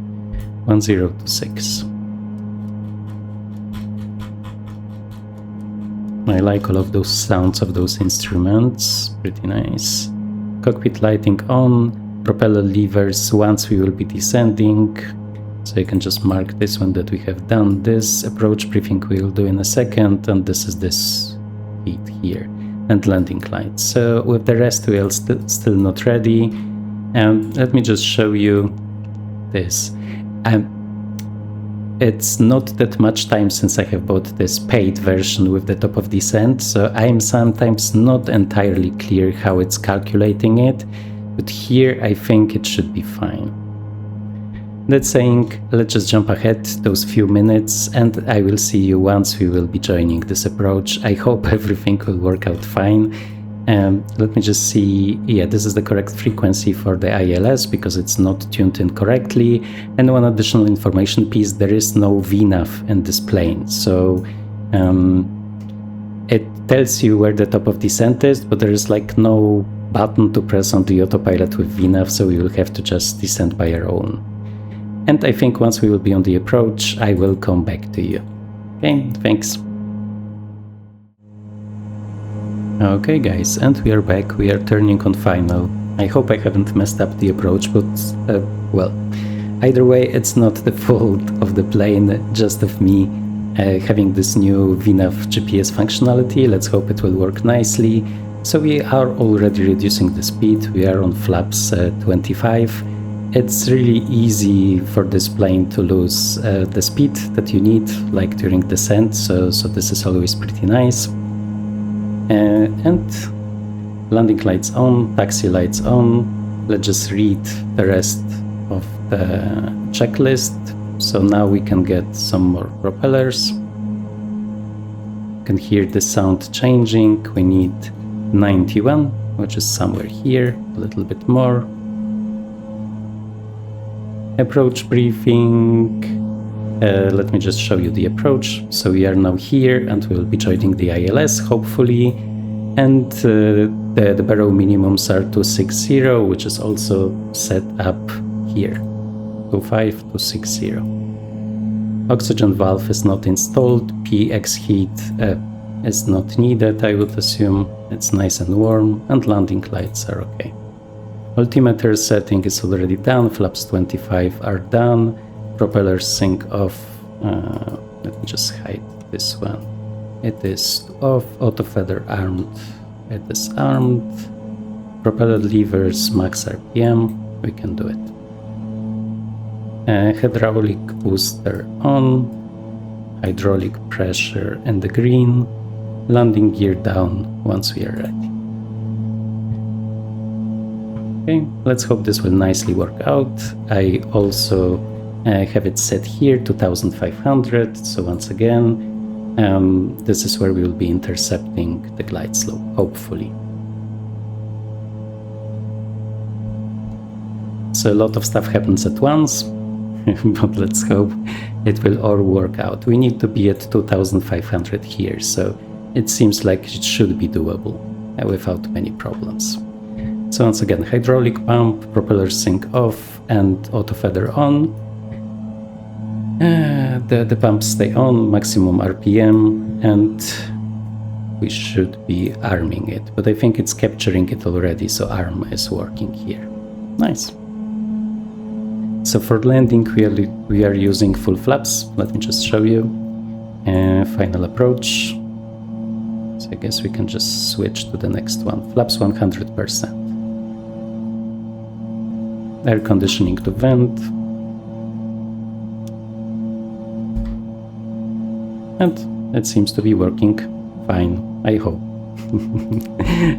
1026. I like all of those sounds of those instruments, pretty nice. Cockpit lighting on, propeller levers once we will be descending. So So you can just mark this one that we have done. This approach briefing we'll do in a second, and this is this feed here, and landing lights. So with the rest we are still not ready. Let me just show you this. It's not that much time since I have bought this paid version with the Top of Descent, so I'm sometimes not entirely clear how it's calculating it, but here I think it should be fine. That saying, let's just jump ahead those few minutes, and I will see you once we will be joining this approach. I hope everything will work out fine. Let me just see, yeah, this is the correct frequency for the ILS because it's not tuned in correctly. And one additional information piece, there is no VNAV in this plane. So it tells you where the Top of Descent is, but there is like no button to press on the autopilot with VNAV, so we will have to just descend by our own. And I think once we will be on the approach, I will come back to you. Okay, thanks. Okay guys, and we are back, we are turning on final. I hope I haven't messed up the approach, but well, either way it's not the fault of the plane, just of me having this new VNAV GPS functionality. Let's hope it will work nicely. So we are already reducing the speed, we are on flaps 25. It's really easy for this plane to lose the speed that you need, like during descent, so this is always pretty nice. And landing lights on, taxi lights on. Let's just read the rest of the checklist. So now we can get some more propellers. You can hear the sound changing. We need 91, which is somewhere here, a little bit more. Approach briefing. Let me just show you the approach. So we are now here and we'll be joining the ILS hopefully, and the barrow minimums are 260, which is also set up here, 25260. Oxygen valve is not installed, PX heat is not needed, I would assume. It's nice and warm, and landing lights are okay. Altimeter setting is already done, flaps 25 are done. Propeller sync off. Let me just hide this one. It is off. Auto feather armed. It is armed. Propeller levers max RPM. We can do it. Hydraulic booster on. Hydraulic pressure in the green. Landing gear down once we are ready. Okay, let's hope this will nicely work out. I also have it set here, 2500, so once again, this is where we will be intercepting the glide slope, hopefully. So a lot of stuff happens at once, but let's hope it will all work out. We need to be at 2500 here, so it seems like it should be doable without many problems. So once again, hydraulic pump, propeller sync off, and auto feather on. The pumps stay on, maximum RPM, and we should be arming it. But I think it's capturing it already, so arm is working here. Nice. So for landing, we are using full flaps. Let me just show you. Final approach. So I guess we can just switch to the next one. Flaps 100%. Air conditioning to vent. And it seems to be working fine, I hope.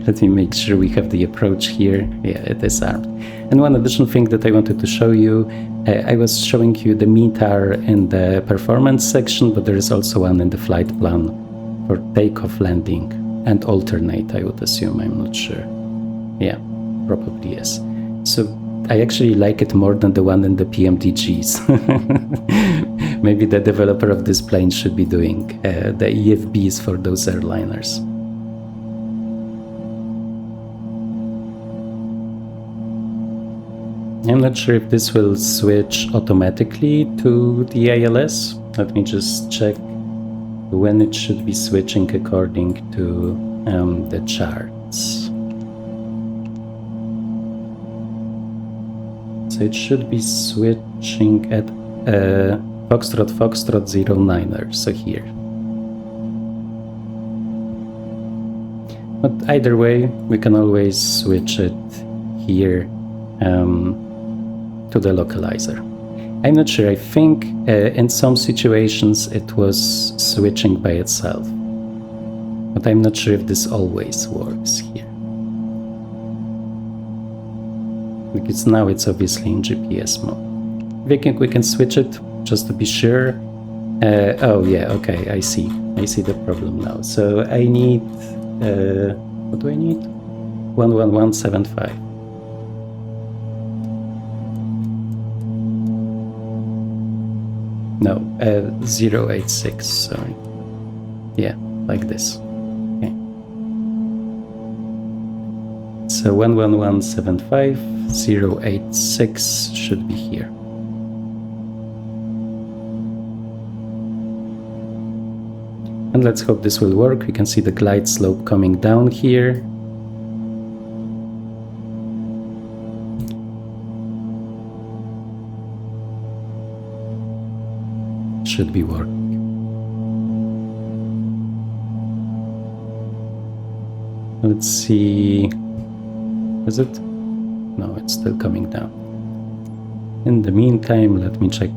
Let me make sure we have the approach here. Yeah, it is armed. And one additional thing that I wanted to show you, I was showing you the METAR in the performance section, but there is also one in the flight plan for takeoff, landing, and alternate, I would assume, I'm not sure. Yeah, probably yes. So I actually like it more than the one in the PMDGs. Maybe the developer of this plane should be doing the EFBs for those airliners. I'm not sure if this will switch automatically to the ILS. Let me just check when it should be switching according to the charts. So it should be switching at Foxtrot Foxtrot 09er, so here. But either way, we can always switch it here to the localizer. I'm not sure, I think in some situations it was switching by itself. But I'm not sure if this always works here. Because now it's obviously in GPS mode. I think we can switch it just to be sure. Oh yeah, okay, I see the problem now. So I need, what do I need? 11175. No, 086, sorry. Yeah, like this. Okay. So 11175, 086 should be here. And let's hope this will work. We can see the glide slope coming down here. Should be working. Let's see. Is it? No, it's still coming down. In the meantime, let me check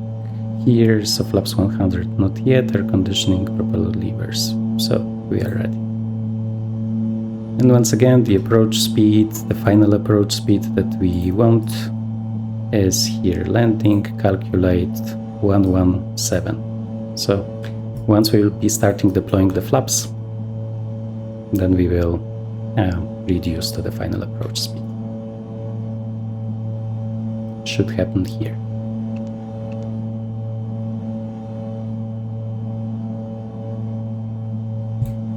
here. So flaps 100 not yet. Air conditioning, propeller levers. So we are ready. And once again, the approach speed, the final approach speed that we want is here. Landing, calculate 117. So once we will be starting deploying the flaps, then we will reduce to the final approach speed. Should happen here.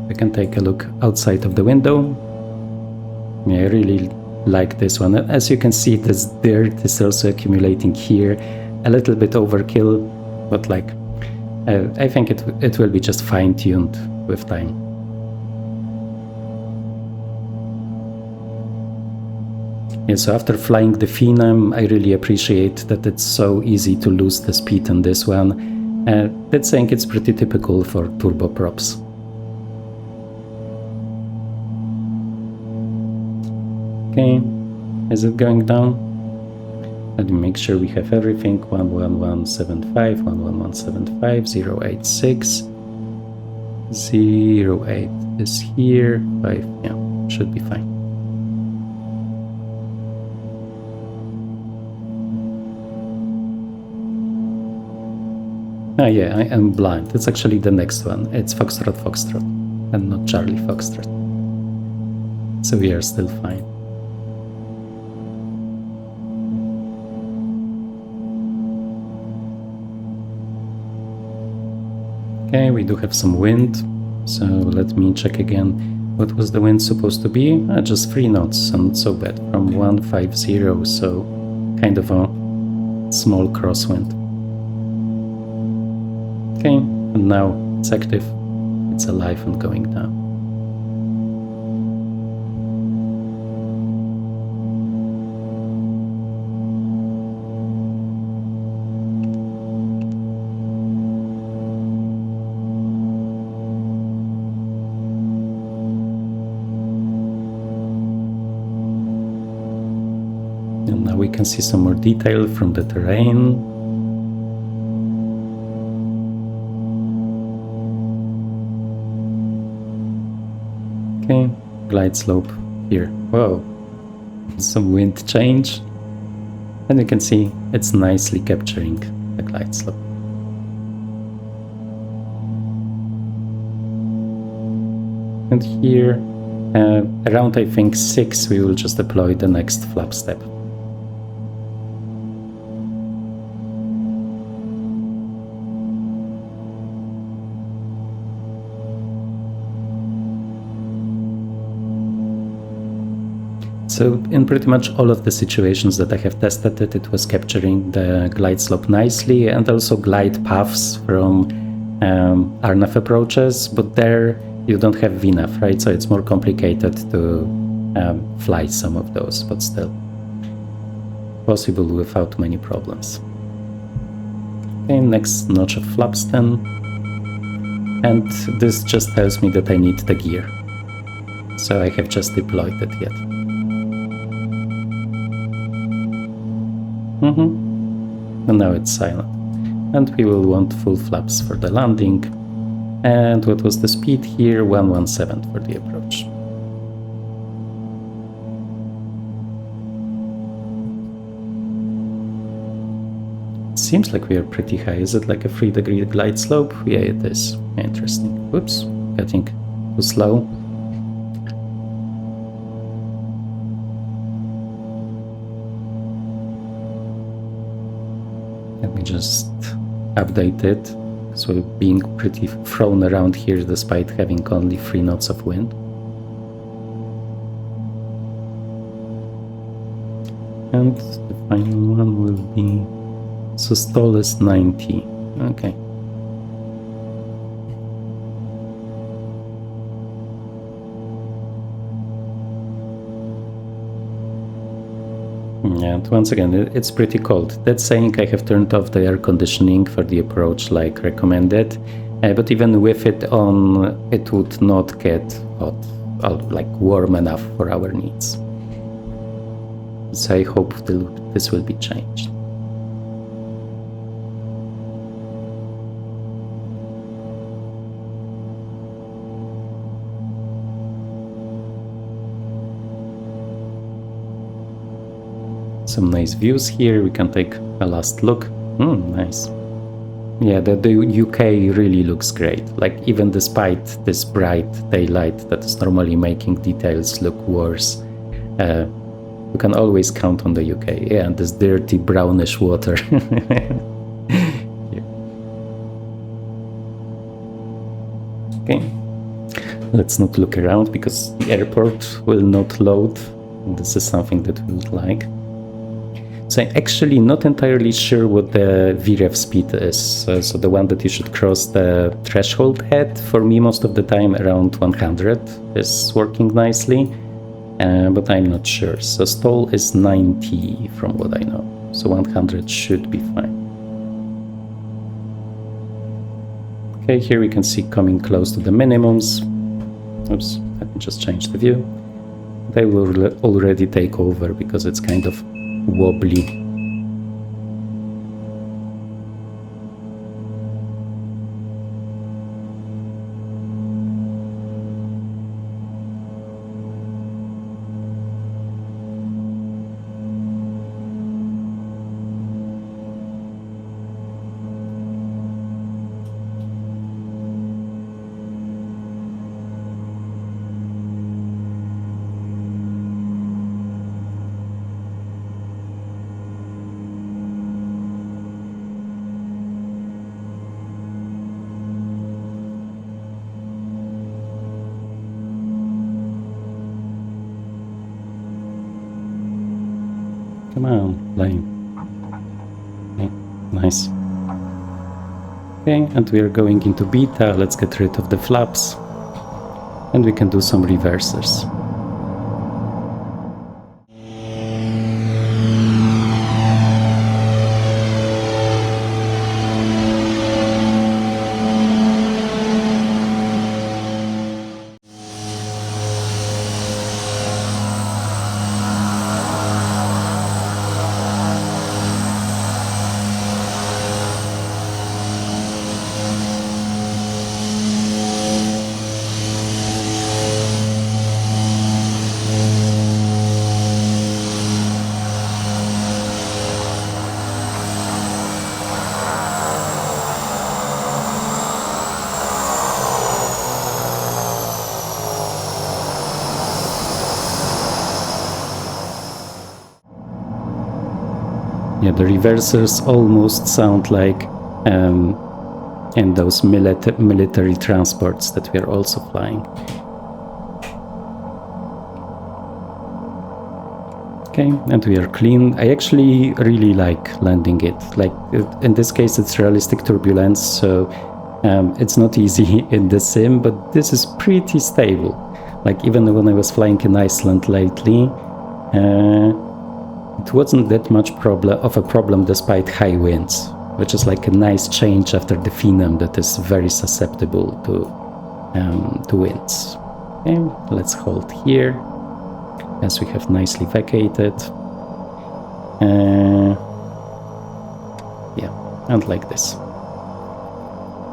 We can take a look outside of the window. Yeah, I really like this one. As you can see, this dirt is also accumulating here. A little bit overkill, but like I think it will be just fine-tuned with time. Yeah, so after flying the Phenom, I really appreciate that it's so easy to lose the speed on this one. That's saying it's pretty typical for turboprops. Okay, is it going down? Let me make sure we have everything. 11175, 11175, 086, 08 is here, 5, yeah, should be fine. Oh yeah, I am blind. It's actually the next one. It's Foxtrot Foxtrot and not Charlie Foxtrot. So we are still fine. Okay, we do have some wind, so let me check again. What was the wind supposed to be? Just 3 knots, so not so bad, from 150, so kind of a small crosswind. Okay, and now it's active, it's alive and going down. And now we can see some more detail from the terrain. Okay, glide slope here. Whoa, some wind change. And you can see it's nicely capturing the glide slope. And here, around I think 6, we will just deploy the next flap step. So in pretty much all of the situations that I have tested it was capturing the glide slope nicely, and also glide paths from RNAV approaches, but there you don't have VNAV, right? So it's more complicated to fly some of those, but still possible without many problems. Okay, next notch of flaps then. And this just tells me that I need the gear. So I have just deployed it yet. And now it's silent. And we will want full flaps for the landing. And what was the speed here? 117 for the approach. Seems like we are pretty high. Is it like a 3-degree glide slope? Yeah, it is. Interesting. Whoops, getting too slow. Let me just update it. So we're being pretty thrown around here despite having only 3 knots of wind. And the final one will be... So stall is 90. Okay. And once again, it's pretty cold. That's saying I have turned off the air conditioning for the approach like recommended. But even with it on, it would not get hot, like warm enough for our needs. So I hope this will be changed. Some nice views here. We can take a last look. Nice. Yeah, the UK really looks great. Like even despite this bright daylight that is normally making details look worse, you can always count on the UK. Yeah, and this dirty brownish water. Okay, let's not look around because the airport will not load. This is something that we would like. So I'm actually not entirely sure what the VREF speed is. So the one that you should cross the threshold at, for me most of the time around 100 is working nicely, but I'm not sure. So stall is 90 from what I know. So 100 should be fine. Okay, here we can see coming close to the minimums. Oops, let me just change the view. They will already take over because it's kind of wobbly. Come on, plane. Okay, nice. Okay, and we are going into beta. Let's get rid of the flaps. And we can do some reversers. Yeah, the reversers almost sound like in those military transports that we are also flying. Okay, and we are clean. I actually really like landing it. Like in this case, it's realistic turbulence, so it's not easy in the sim, but this is pretty stable. Like even when I was flying in Iceland lately, it wasn't that much of a problem despite high winds. which is like a nice change after the Phenom that is very susceptible to winds. Okay, let's hold here, as we have nicely vacated. Yeah, and like this.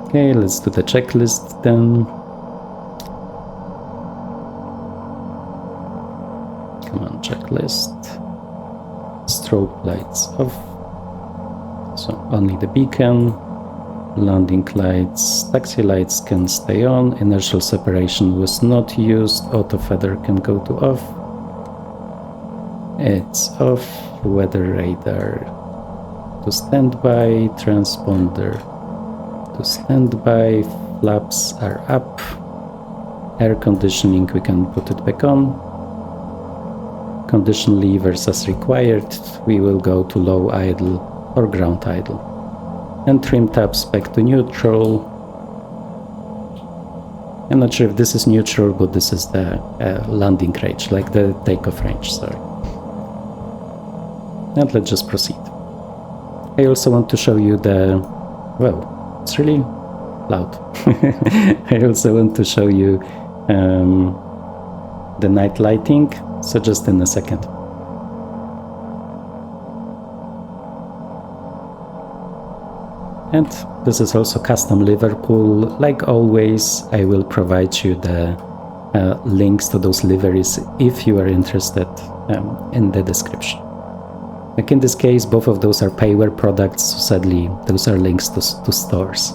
Okay, let's do the checklist then. Come on, checklist. Strobe lights off. So only the beacon. Landing lights, taxi lights can stay on. Inertial separation was not used. Auto feather can go to off. It's off. Weather radar to standby. Transponder to standby. Flaps are up. Air conditioning, we can put it back on. Condition levers as required. We will go to low idle or ground idle. And trim tabs back to neutral. I'm not sure if this is neutral, but this is the landing range, like the takeoff range, sorry. And let's just proceed. I also want to show you the... Well, it's really loud. I also want to show you the night lighting, so just in a second. And this is also custom Liverpool. Like always, I will provide you the links to those liveries if you are interested in the description. Like in this case, both of those are payware products, so sadly, those are links to stores.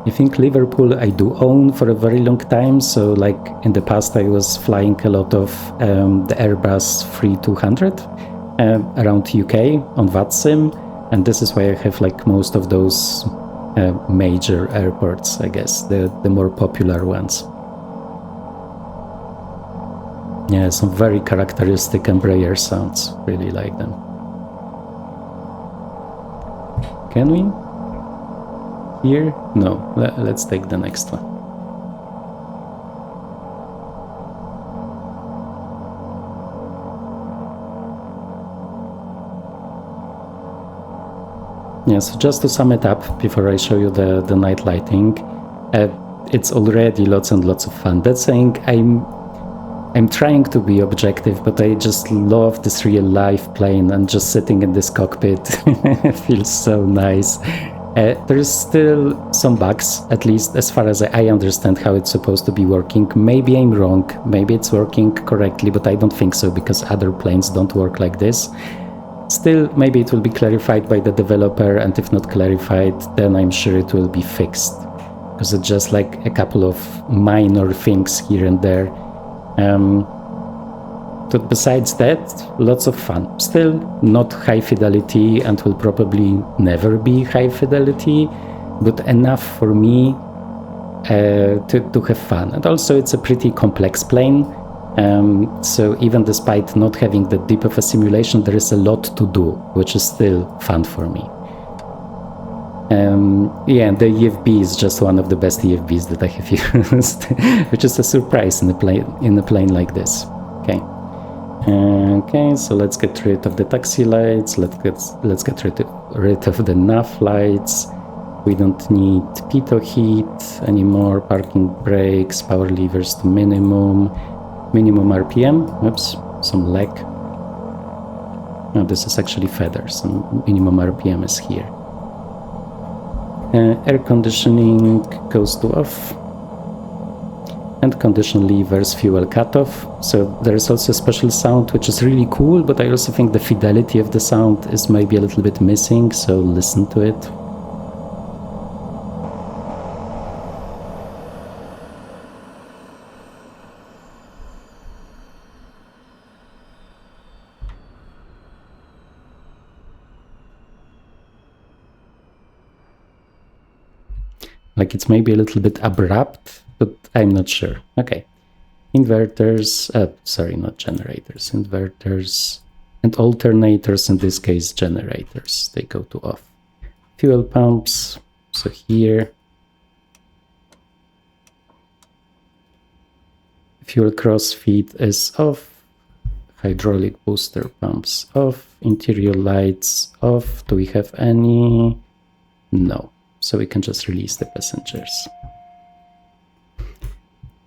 I think Liverpool I do own for a very long time, so like in the past I was flying a lot of the Airbus 3200 around UK on VATSIM. And this is why I have like most of those major airports, I guess, the more popular ones. Yeah, some very characteristic Embraer sounds, really like them. Can we? Here? No, let's take the next one. Yeah, so just to sum it up before I show you the night lighting, it's already lots and lots of fun. That's saying I'm trying to be objective, but I just love this real life plane and just sitting in this cockpit feels so nice. There's still some bugs, at least as far as I understand how it's supposed to be working. Maybe I'm wrong, maybe it's working correctly, but I don't think so because other planes don't work like this. Still, maybe it will be clarified by the developer, and if not clarified, then I'm sure it will be fixed. Because it's just like a couple of minor things here and there. But besides that, lots of fun. Still not high fidelity and will probably never be high fidelity, but enough for me to have fun. And also it's a pretty complex plane. So even despite not having that deep of a simulation, there is a lot to do, which is still fun for me. Yeah, and the EFB is just one of the best EFBs that I have used, which is a surprise in a plane like this. Okay. Okay, so let's get rid of the taxi lights. Let's get rid of the nav lights. We don't need pitot heat anymore. Parking brakes, power levers to minimum. Minimum RPM, oops, some lag. No, this is actually feathers, and minimum RPM is here. Air conditioning goes to off. And condition levers, fuel cutoff. So there is also a special sound which is really cool, but I also think the fidelity of the sound is maybe a little bit missing, so listen to it. Like it's maybe a little bit abrupt, but I'm not sure. Okay. Inverters, sorry, not generators, inverters and alternators, in this case generators, they go to off. Fuel pumps, so here. Fuel crossfeed is off. Hydraulic booster pumps off. interior lights off. Do we have any? No. So we can just release the passengers.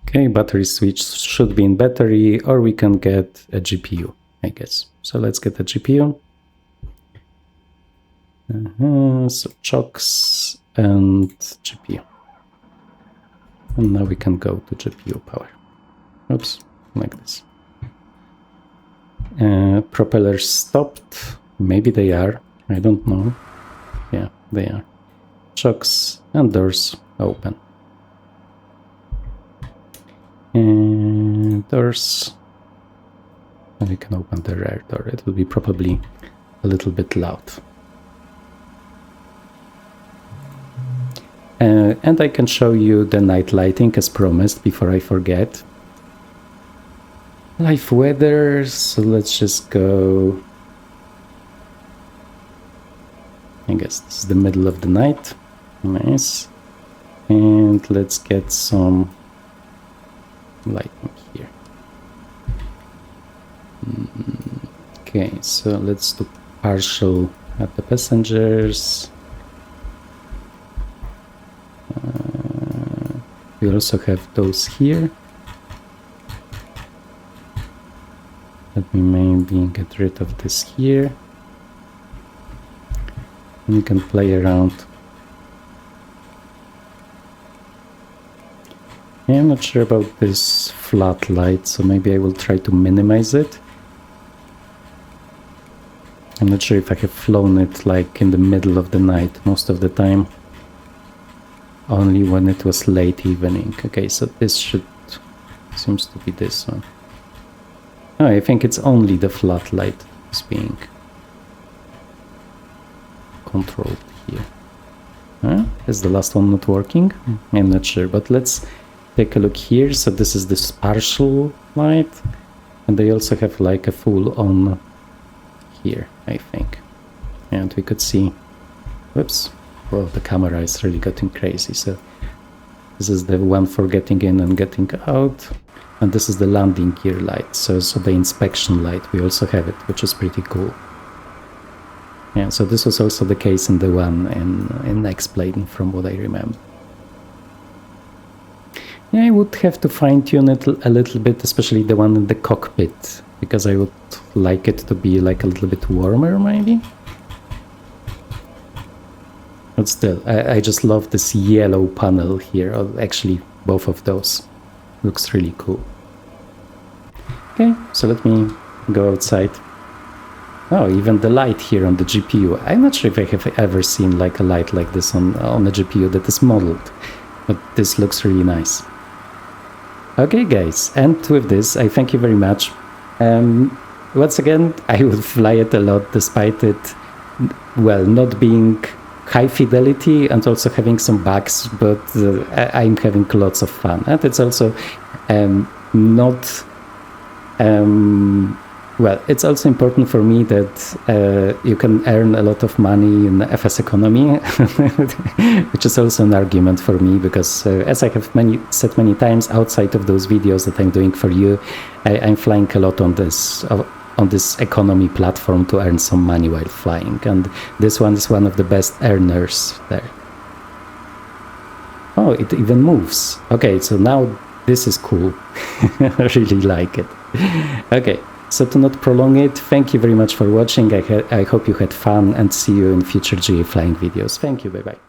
Okay, battery switch should be in battery, or we can get a GPU, I guess. So let's get a GPU. So chocks and GPU. And now we can go to GPU power. Oops, like this. Propellers stopped. Maybe they are. I don't know. Yeah, they are. Chocks and doors open. And doors. And we can open the rear door. It will be probably a little bit loud. And I can show you the night lighting as promised before I forget. Live weather, so let's just go. I guess this is the middle of the night. Nice. And let's get some lighting here. Okay, so let's do partial at the passengers. We also have those here. Let me maybe get rid of this here. And we can play around. Yeah, I'm not sure about this flat light, so maybe I will try to minimize it. I'm not sure if I have flown it like in the middle of the night most of the time. Only when it was late evening. Okay, so this seems to be this one. Oh, I think it's only the flat light is being controlled here. Is the last one not working? I'm not sure, but let's take a look here. So this is this partial light, and they also have like a full on here, I think. And we could see, whoops. Well, the camera is really getting crazy. So this is the one for getting in and getting out. And this is the landing gear light. So the inspection light, we also have it, which is pretty cool. Yeah, so this was also the case in the one in X-Plane, from what I remember. Yeah, I would have to fine-tune it a little bit, especially the one in the cockpit, because I would like it to be like a little bit warmer, maybe. But still, I just love this yellow panel here. Actually, both of those. Looks really cool. Okay, so let me go outside. Oh, even the light here on the GPU. I'm not sure if I have ever seen like a light like this on a GPU that is modeled. But this looks really nice. Okay, guys, and with this, I thank you very much. Once again, I will fly it a lot despite it, well, not being high fidelity and also having some bugs, but I'm having lots of fun. And it's also not... well, it's also important for me that you can earn a lot of money in FS economy, which is also an argument for me, because as I have said many times, outside of those videos that I'm doing for you, I'm flying a lot on this economy platform to earn some money while flying, and this one is one of the best earners there. Oh, it even moves. Okay, so now this is cool. I really like it. Okay, so to not prolong it, thank you very much for watching. I hope you had fun, and see you in future GA flying videos. Thank you, bye bye.